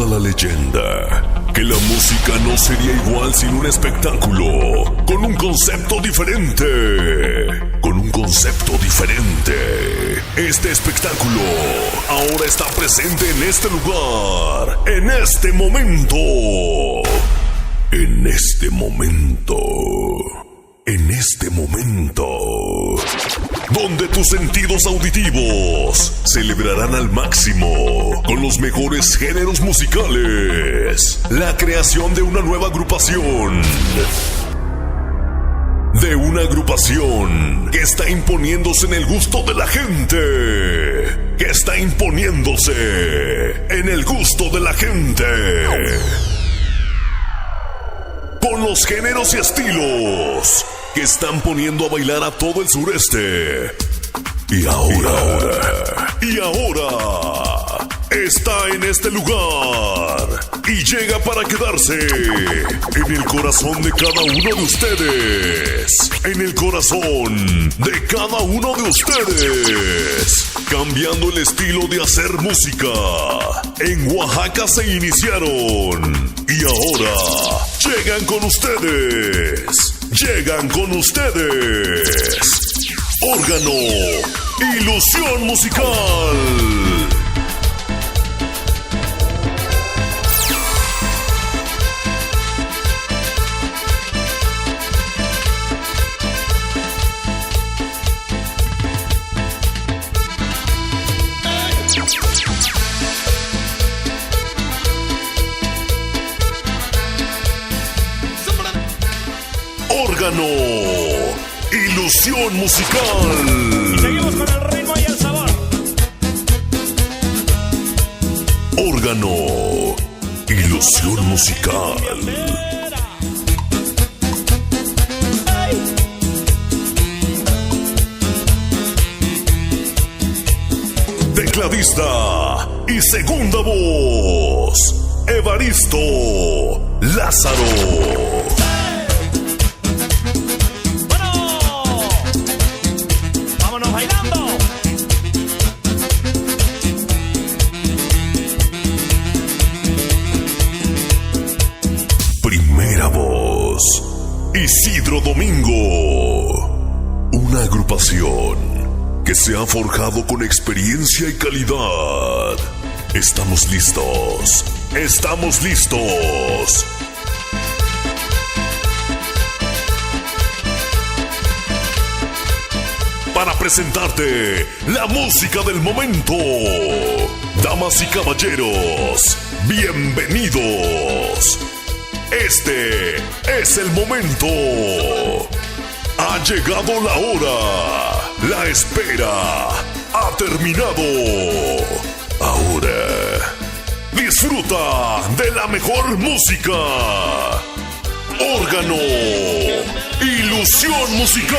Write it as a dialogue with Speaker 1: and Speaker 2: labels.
Speaker 1: Cuenta la leyenda que la música no sería igual sin un espectáculo con un concepto diferente. Este espectáculo ahora está presente en este lugar, en este momento. Donde tus sentidos auditivos celebrarán al máximo con los mejores géneros musicales. La creación de una nueva agrupación. De una agrupación que está imponiéndose en el gusto de la gente. Con los géneros y estilos que están poniendo a bailar a todo el sureste. Y ahora está en este lugar y llega para quedarse en el corazón de cada uno de ustedes. Cambiando el estilo de hacer música. En Oaxaca se iniciaron y ahora llegan con ustedes. Órgano, Ilusión Musical. Órgano, Ilusión Musical.
Speaker 2: Y seguimos con el ritmo y el sabor.
Speaker 1: Órgano, Ilusión Musical. Tecladista y segunda voz, Evaristo Lázaro.
Speaker 2: Bailando.
Speaker 1: Primera voz, Isidro Domingo. Una agrupación que se ha forjado con experiencia y calidad. Estamos listos. Para presentarte la música del momento. Damas y caballeros, bienvenidos. Este es el momento. Ha llegado la hora. La espera ha terminado. Ahora, disfruta de la mejor música. Órgano, Ilusión Musical.